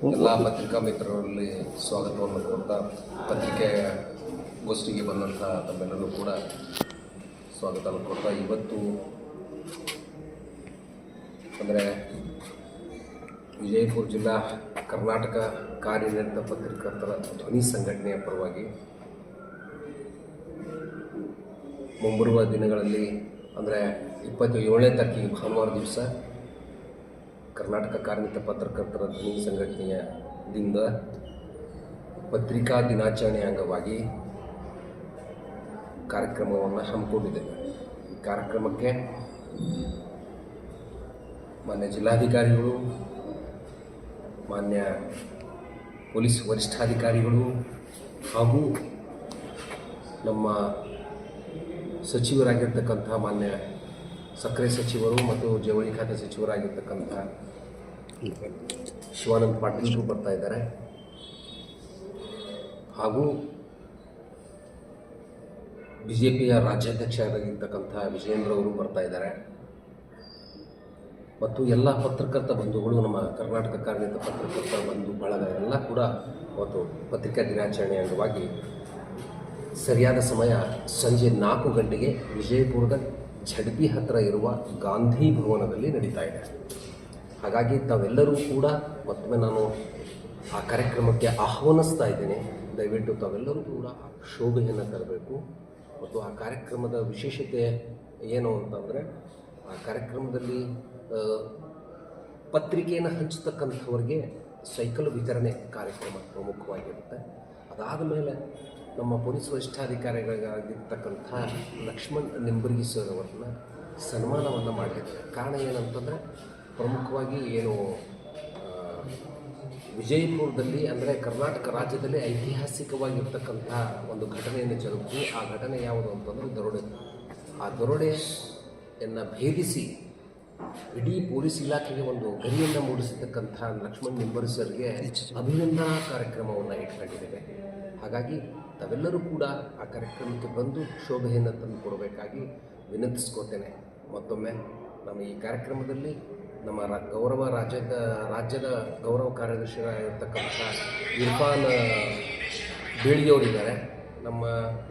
ಎಲ್ಲ ಪತ್ರಿಕಾ ಮಿತ್ರರಲ್ಲಿ ಸ್ವಾಗತವನ್ನು ಕೊಡ್ತಾ ಪತ್ರಿಕೆಯ ಗೋಷ್ಠಿಗೆ ಬಂದಂಥ ತಮ್ಮೆಲ್ಲರೂ ಕೂಡ ಸ್ವಾಗತವನ್ನು ಕೊಡ್ತಾ ಇವತ್ತು ಅಂದರೆ ವಿಜಯಪುರ ಜಿಲ್ಲಾ ಕರ್ನಾಟಕ ಕಾರ್ಯನಿರತ ಪತ್ರಕರ್ತರ ಧ್ವನಿ ಸಂಘಟನೆಯ ಪರವಾಗಿ ಮುಂಬರುವ ದಿನಗಳಲ್ಲಿ ಅಂದರೆ 27ನೇ ತಾರೀಕಿಗೆ ಭಾನುವಾರ ದಿವಸ ಕರ್ನಾಟಕ ಕಾರ್ಯನಿರತ ಪತ್ರಕರ್ತರ ಧ್ವನಿ ಸಂಘಟನೆಯದಿಂದ ಪತ್ರಿಕಾ ದಿನಾಚರಣೆ ಅಂಗವಾಗಿ ಕಾರ್ಯಕ್ರಮವನ್ನು ಹಮ್ಮಿಕೊಂಡಿದ್ದೇವೆ. ಈ ಕಾರ್ಯಕ್ರಮಕ್ಕೆ ಮಾನ್ಯ ಜಿಲ್ಲಾಧಿಕಾರಿಗಳು, ಮಾನ್ಯ ಪೊಲೀಸ್ ವರಿಷ್ಠಾಧಿಕಾರಿಗಳು ಹಾಗೂ ನಮ್ಮ ಸಚಿವರಾಗಿರ್ತಕ್ಕಂಥ ಮಾನ್ಯ ಸಕ್ಕರೆ ಸಚಿವರು ಮತ್ತು ಜವಳಿ ಖಾತೆ ಸಚಿವರಾಗಿರ್ತಕ್ಕಂಥ ಶಿವಾನಂದ ಪಾಟೀಲ್ರು ಬರ್ತಾ ಇದ್ದಾರೆ. ಹಾಗೂ BJPಯ ರಾಜ್ಯಾಧ್ಯಕ್ಷರಾಗಿರ್ತಕ್ಕಂಥ ವಿಜಯೇಂದ್ರ ಅವರು ಬರ್ತಾ ಇದ್ದಾರೆ. ಮತ್ತು ಎಲ್ಲ ಪತ್ರಕರ್ತ ಬಂಧುಗಳು, ನಮ್ಮ ಕರ್ನಾಟಕ ಕಾರ್ಯನಿರತ ಪತ್ರಕರ್ತ ಬಂಧು ಬಳಗ ಎಲ್ಲ ಕೂಡ ಅವತ್ತು ಪತ್ರಿಕಾ ದಿನಾಚರಣೆ ಅಂಗವಾಗಿ ಸರಿಯಾದ ಸಮಯ ಸಂಜೆ 4 ಗಂಟೆಗೆ ವಿಜಯಪುರದ ಝಡ್ಪಿ ಹತ್ತಿರ ಇರುವ ಗಾಂಧಿ ಭವನದಲ್ಲಿ ನಡೀತಾ ಇದೆ. ಹಾಗಾಗಿ ತಾವೆಲ್ಲರೂ ಕೂಡ ಮತ್ತೊಮ್ಮೆ ನಾನು ಆ ಕಾರ್ಯಕ್ರಮಕ್ಕೆ ಆಹ್ವಾನಿಸ್ತಾ ಇದ್ದೇನೆ. ದಯವಿಟ್ಟು ತಾವೆಲ್ಲರೂ ಕೂಡ ಶೋಭೆಯನ್ನು ತರಬೇಕು. ಮತ್ತು ಆ ಕಾರ್ಯಕ್ರಮದ ವಿಶೇಷತೆ ಏನು ಅಂತಂದರೆ, ಆ ಕಾರ್ಯಕ್ರಮದಲ್ಲಿ ಪತ್ರಿಕೆಯನ್ನು ಹಂಚತಕ್ಕಂಥವ್ರಿಗೆ ಸೈಕಲ್ ವಿತರಣೆ ಕಾರ್ಯಕ್ರಮ ಪ್ರಮುಖವಾಗಿರುತ್ತೆ. ಅದಾದ ಮೇಲೆ ನಮ್ಮ ಪೊಲೀಸ್ ವರಿಷ್ಠಾಧಿಕಾರಿಗಳಾಗಿರ್ತಕ್ಕಂಥ ಲಕ್ಷ್ಮಣ್ ನಿಂಬರ್ಗಿ ಸರ್ ಅವರನ್ನ ಸನ್ಮಾನವನ್ನು ಮಾಡಿದ್ದಾರೆ. ಕಾರಣ ಏನಂತಂದರೆ, ಪ್ರಮುಖವಾಗಿ ಏನು ವಿಜಯಪುರದಲ್ಲಿ ಅಂದರೆ ಕರ್ನಾಟಕ ರಾಜ್ಯದಲ್ಲಿ ಐತಿಹಾಸಿಕವಾಗಿರ್ತಕ್ಕಂಥ ಒಂದು ಘಟನೆಯನ್ನು ಜರುಗಿ, ಆ ಘಟನೆ ಯಾವುದು ಅಂತಂದರೆ ದರೋಡೆ. ಆ ದರೋಡೆಯನ್ನು ಭೇದಿಸಿ ಇಡೀ ಪೊಲೀಸ್ ಇಲಾಖೆಗೆ ಒಂದು ಗರಿಯನ್ನು ಮೂಡಿಸಿರ್ತಕ್ಕಂಥ ಲಕ್ಷ್ಮಣ್ ನಿಂಬರ್ಗಿ ಸರ್ಗೆ ಅಭಿನಂದನಾ ಕಾರ್ಯಕ್ರಮವನ್ನು ಇಟ್ಕೊಂಡಿದ್ದೇವೆ. ಹಾಗಾಗಿ ತಾವೆಲ್ಲರೂ ಕೂಡ ಆ ಕಾರ್ಯಕ್ರಮಕ್ಕೆ ಬಂದು ಶೋಭೆಯನ್ನು ತಂದು ಕೊಡಬೇಕಾಗಿ ವಿನಂತಿಸ್ಕೋತೇನೆ. ಮತ್ತೊಮ್ಮೆ ನಮ್ಮ ಈ ಕಾರ್ಯಕ್ರಮದಲ್ಲಿ ನಮ್ಮ ರಾಜ್ಯದ ಗೌರವ ಕಾರ್ಯದರ್ಶಿಯಾಗಿರ್ತಕ್ಕಂಥ ಇರ್ಫಾನ್ ಬೇಳಿಯವರಿದ್ದಾರೆ. ನಮ್ಮ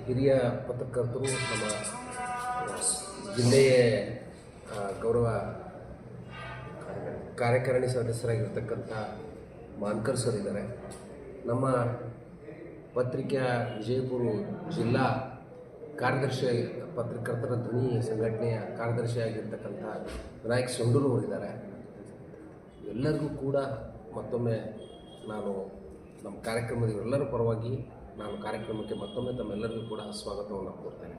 ಹಿರಿಯ ಪತ್ರಕರ್ತರು, ನಮ್ಮ ಜಿಲ್ಲೆಯ ಗೌರವ ಕಾರ್ಯಕಾರಿಣಿ ಸದಸ್ಯರಾಗಿರ್ತಕ್ಕಂಥ ಮಾನ್ಕರ್ ಸರ್ ಇದ್ದಾರೆ. ನಮ್ಮ ಪತ್ರಿಕೆಯ ವಿಜಯಪುರ ಜಿಲ್ಲಾ ಕಾರ್ಯದರ್ಶಿ, ಪತ್ರಕರ್ತರ ಧ್ವನಿ ಸಂಘಟನೆಯ ಕಾರ್ಯದರ್ಶಿಯಾಗಿರ್ತಕ್ಕಂಥ ವಿನಾಯಕ್ ಸೊಂಡೂರು ಅವರಿದ್ದಾರೆ. ಎಲ್ಲರಿಗೂ ಕೂಡ ಮತ್ತೊಮ್ಮೆ ನಾನು ನಮ್ಮ ಕಾರ್ಯಕ್ರಮದ ಎಲ್ಲರ ಪರವಾಗಿ ನಾನು ಕಾರ್ಯಕ್ರಮಕ್ಕೆ ಮತ್ತೊಮ್ಮೆ ತಮ್ಮೆಲ್ಲರಿಗೂ ಕೂಡ ಸ್ವಾಗತವನ್ನು ಕೋರ್ತೇನೆ.